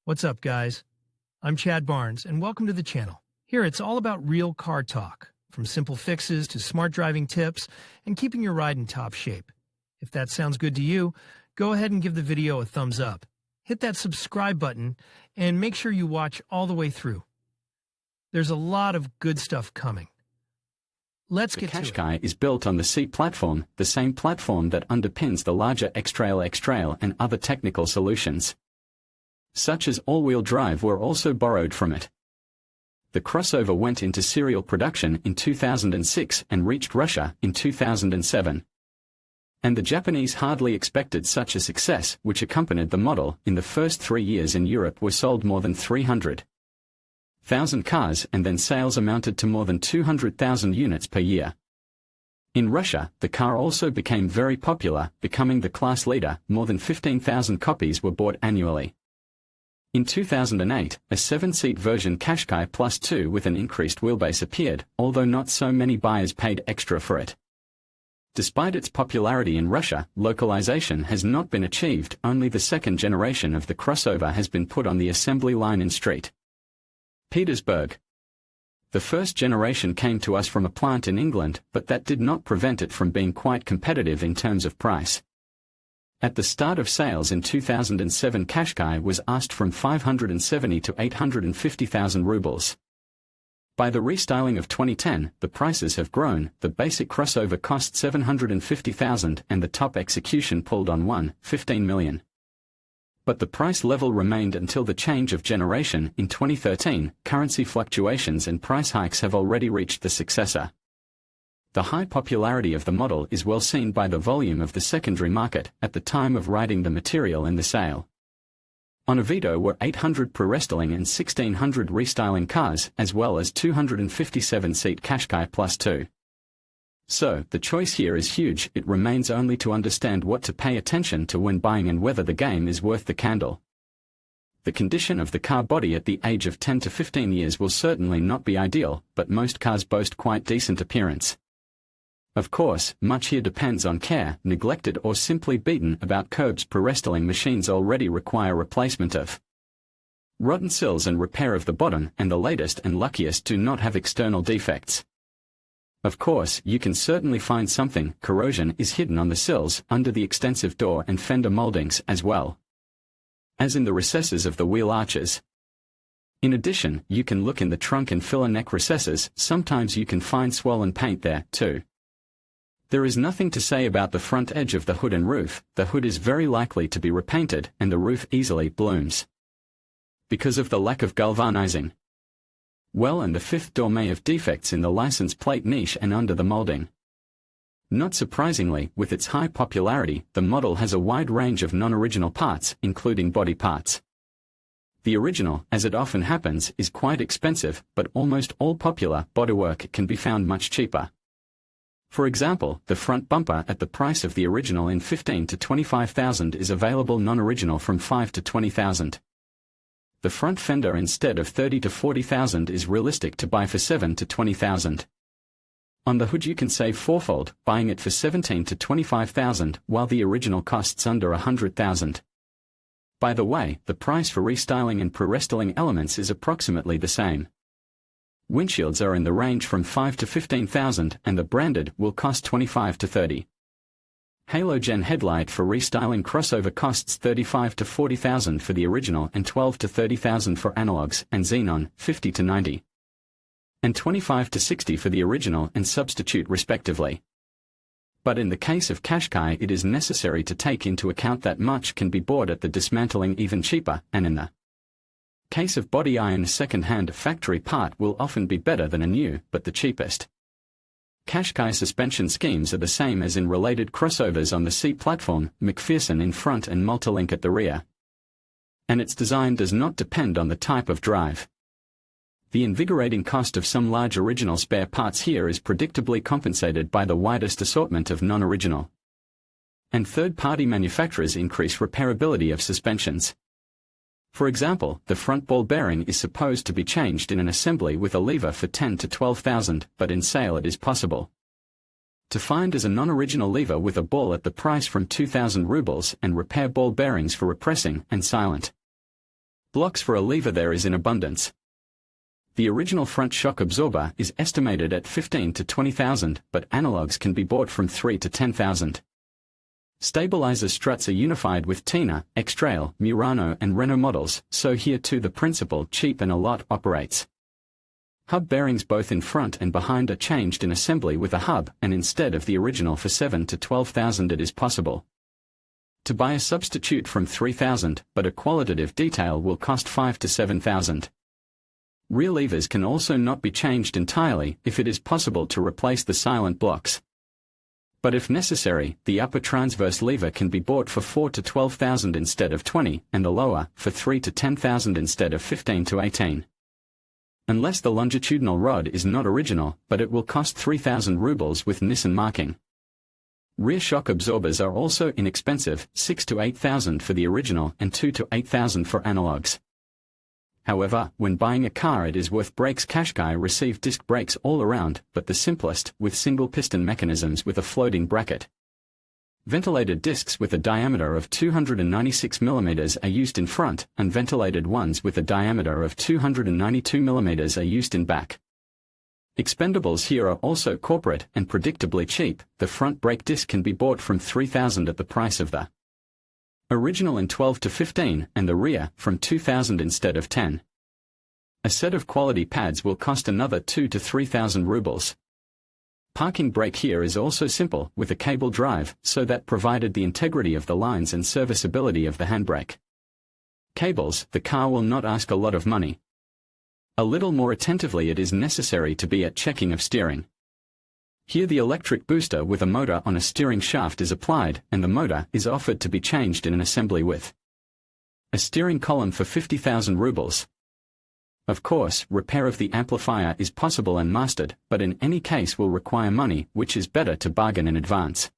What's up, guys? I'm Chad Barnes, and welcome to the channel. Here, it's all about real car talk, from simple fixes to smart driving tips and keeping your ride in top shape. If that sounds good to you, go ahead and give the video a thumbs up. Hit that subscribe button, and make sure you watch all the way through. There's a lot of good stuff coming. Let's get to it. The Qashqai is built on the C platform, the same platform that underpins the larger X-Trail and other technical solutions, such as all-wheel drive, were also borrowed from it. The crossover went into serial production in 2006 and reached Russia in 2007. And the Japanese hardly expected such a success, which accompanied the model. In the first 3 years in Europe were sold more than 300,000 cars, and then sales amounted to more than 200,000 units per year. In Russia, the car also became very popular, becoming the class leader. More than 15,000 copies were bought annually. In 2008, a 7-seat version Qashqai Plus 2 with an increased wheelbase appeared, although not so many buyers paid extra for it. Despite its popularity in Russia, localization has not been achieved. Only the second generation of the crossover has been put on the assembly line in St. Petersburg. The first generation came to us from a plant in England, but that did not prevent it from being quite competitive in terms of price. At the start of sales in 2007, Qashqai was asked from 570 to 850,000 rubles. By the restyling of 2010, the prices have grown. The basic crossover cost 750,000 and the top execution pulled on 15 million. But the price level remained until the change of generation in 2013. Currency fluctuations and price hikes have already reached the successor. The high popularity of the model is well seen by the volume of the secondary market at the time of writing the material in the sale. On Avito were 800 pre-restyling and 1,600 restyling cars, as well as 257-seat Qashqai Plus 2. So, the choice here is huge. It remains only to understand what to pay attention to when buying and whether the game is worth the candle. The condition of the car body at the age of 10 to 15 years will certainly not be ideal, but most cars boast quite decent appearance. Of course, much here depends on care. Neglected or simply beaten about curbs. Pre-restyling machines already require replacement of rotten sills and repair of the bottom, and the latest and luckiest do not have external defects. Of course, you can certainly find something. Corrosion is hidden on the sills, under the extensive door and fender moldings, as well as in the recesses of the wheel arches. In addition, you can look in the trunk and filler neck recesses. Sometimes you can find swollen paint there, too. There is nothing to say about the front edge of the hood and roof. The hood is very likely to be repainted, and the roof easily blooms because of the lack of galvanizing. Well, and the fifth door may have defects in the license plate niche and under the molding. Not surprisingly, with its high popularity, the model has a wide range of non-original parts, including body parts. The original, as it often happens, is quite expensive, but almost all popular bodywork can be found much cheaper. For example, the front bumper at the price of the original in 15 to 25,000 is available non-original from 5 to 20,000. The front fender instead of 30 to 40,000 is realistic to buy for 7 to 20,000. On the hood you can save fourfold, buying it for 17 to 25,000, while the original costs under 100,000. By the way, the price for restyling and pre-restyling elements is approximately the same. Windshields are in the range from 5 to 15,000, and the branded will cost 25 to 30. Halogen headlight for restyling crossover costs 35 to 40,000 for the original and 12 to 30,000 for analogs and xenon, 50 to 90. And 25 to 60 for the original and substitute respectively. But in the case of Qashqai, it is necessary to take into account that much can be bought at the dismantling even cheaper, and in the case of body iron, a second-hand factory part will often be better than a new, but the cheapest. Qashqai suspension schemes are the same as in related crossovers on the C platform, McPherson in front and Multilink at the rear. And its design does not depend on the type of drive. The invigorating cost of some large original spare parts here is predictably compensated by the widest assortment of non-original and third-party manufacturers increase repairability of suspensions. For example, the front ball bearing is supposed to be changed in an assembly with a lever for 10 to 12,000, but in sale it is possible to find as a non-original lever with a ball at the price from 2,000 rubles and repair ball bearings for repressing and silent. Blocks for a lever there is in abundance. The original front shock absorber is estimated at 15 to 20,000, but analogs can be bought from 3 to 10,000. Stabilizer struts are unified with Tina, X-Trail, Murano and Renault models, so here too the principle cheap and a lot operates. Hub bearings both in front and behind are changed in assembly with a hub, and instead of the original for 7 to 12,000 it is possible to buy a substitute from 3,000, but a qualitative detail will cost 5 to 7,000. Rear levers can also not be changed entirely if it is possible to replace the silent blocks. But if necessary, the upper transverse lever can be bought for 4 to 12,000 instead of 20, and the lower, for 3 to 10,000 instead of 15 to 18. Unless the longitudinal rod is not original, but it will cost 3,000 rubles with Nissan marking. Rear shock absorbers are also inexpensive, 6 to 8,000 for the original and 2 to 8,000 for analogs. However, when buying a car it is worth brakes. Qashqai receive disc brakes all around, but the simplest, with single piston mechanisms with a floating bracket. Ventilated discs with a diameter of 296 mm are used in front, and ventilated ones with a diameter of 292 mm are used in back. Expendables here are also corporate and predictably cheap. The front brake disc can be bought from 3,000 at the price of the original in 12 to 15, and the rear from 2,000 instead of 10. A set of quality pads will cost another 2 to 3,000 rubles. Parking brake here is also simple, with a cable drive, so that provided the integrity of the lines and serviceability of the handbrake cables, the car will not ask a lot of money. A little more attentively it is necessary to be at checking of steering. Here the electric booster with a motor on a steering shaft is applied, and the motor is offered to be changed in an assembly with a steering column for 50,000 rubles. Of course, repair of the amplifier is possible and mastered, but in any case will require money, which is better to bargain in advance.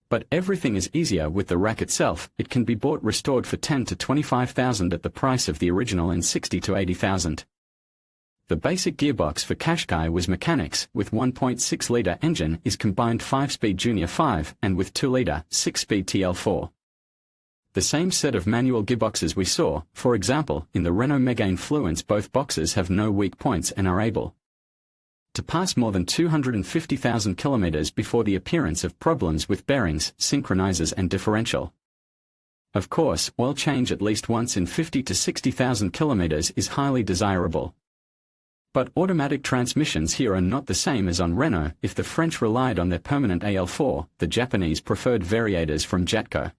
But everything is easier with the rack itself. It can be bought restored for 10 to 25,000 at the price of the original and 60 to 80,000. The basic gearbox for Qashqai was mechanics, with 1.6-litre engine is combined 5-speed Junior 5 and with 2-litre 6-speed TL4. The same set of manual gearboxes we saw, for example, in the Renault Megane Fluence. Both boxes have no weak points and are able to pass more than 250,000 kilometers before the appearance of problems with bearings, synchronizers and differential. Of course, oil change at least once in 50 to 60,000 kilometers is highly desirable. But automatic transmissions here are not the same as on Renault. If the French relied on their permanent AL4, the Japanese preferred variators from Jatco.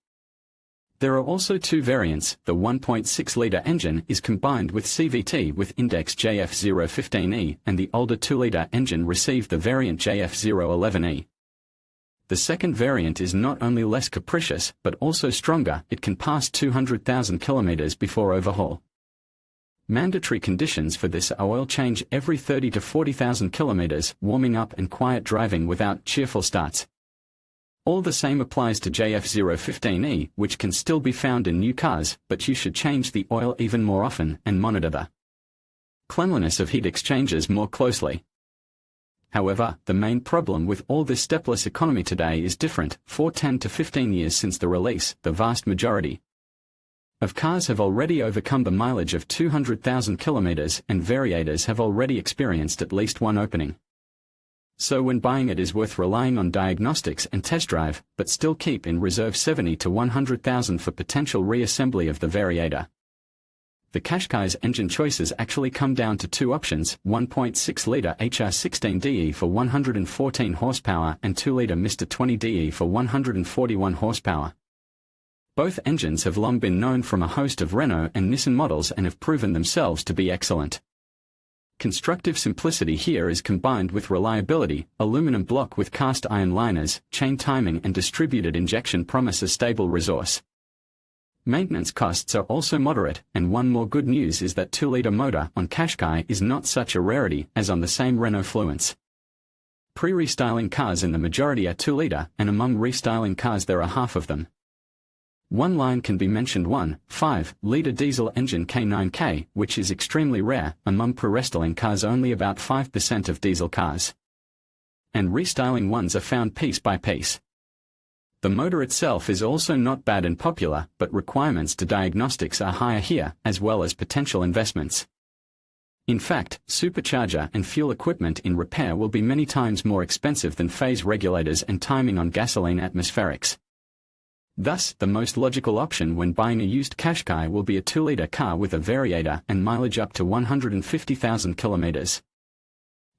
There are also two variants. The 1.6-litre engine is combined with CVT with index JF015E, and the older 2-litre engine received the variant JF011E. The second variant is not only less capricious, but also stronger. It can pass 200,000 kilometers before overhaul. Mandatory conditions for this are oil change every 30 to 40,000 kilometers, warming up and quiet driving without cheerful starts. All the same applies to JF015E, which can still be found in new cars, but you should change the oil even more often and monitor the cleanliness of heat exchangers more closely. However, the main problem with all this stepless economy today is different. For 10 to 15 years since the release, the vast majority of cars have already overcome the mileage of 200,000 kilometers, and variators have already experienced at least one opening. So when buying it is worth relying on diagnostics and test drive, but still keep in reserve 70 to 100,000 for potential reassembly of the variator. The Qashqai's engine choices actually come down to two options: 1.6-litre HR16DE for 114 horsepower and 2-litre Mr. 20DE for 141 horsepower. Both engines have long been known from a host of Renault and Nissan models and have proven themselves to be excellent. Constructive simplicity here is combined with reliability. Aluminum block with cast iron liners, chain timing and distributed injection promise a stable resource. Maintenance costs are also moderate, and one more good news is that 2-litre motor on Qashqai is not such a rarity as on the same Renault Fluence. Pre-restyling cars in the majority are 2-litre, and among restyling cars there are half of them. One line can be mentioned: 1.5-litre diesel engine K9K, which is extremely rare. Among pre-restyling cars only about 5% of diesel cars and restyling ones are found piece by piece. The motor itself is also not bad and popular, but requirements to diagnostics are higher here, as well as potential investments. In fact, supercharger and fuel equipment in repair will be many times more expensive than phase regulators and timing on gasoline atmospherics. Thus, the most logical option when buying a used Qashqai will be a 2-liter car with a variator and mileage up to 150,000 kilometers.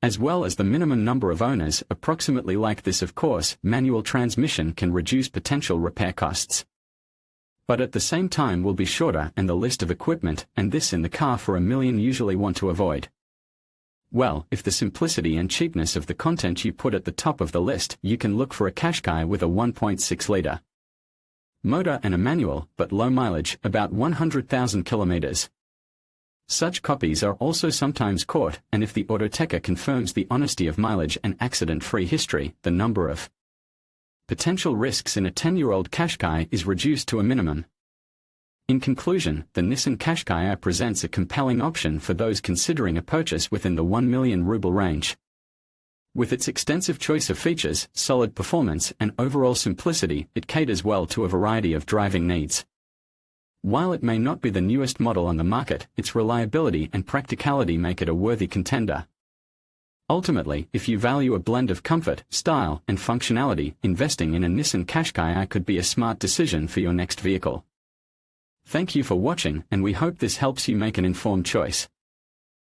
As well as the minimum number of owners, approximately like this of course, manual transmission can reduce potential repair costs. But at the same time will be shorter and the list of equipment, and this in the car for $1 million usually want to avoid. Well, if the simplicity and cheapness of the content you put at the top of the list, you can look for a Qashqai with a 1.6-liter motor and a manual, but low mileage, about 100,000 kilometers. Such copies are also sometimes caught, and if the Autoteca confirms the honesty of mileage and accident-free history, the number of potential risks in a 10-year-old Qashqai is reduced to a minimum. In conclusion, the Nissan Qashqai I presents a compelling option for those considering a purchase within the 1 million ruble range. With its extensive choice of features, solid performance, and overall simplicity, it caters well to a variety of driving needs. While it may not be the newest model on the market, its reliability and practicality make it a worthy contender. Ultimately, if you value a blend of comfort, style, and functionality, investing in a Nissan Qashqai I could be a smart decision for your next vehicle. Thank you for watching, and we hope this helps you make an informed choice.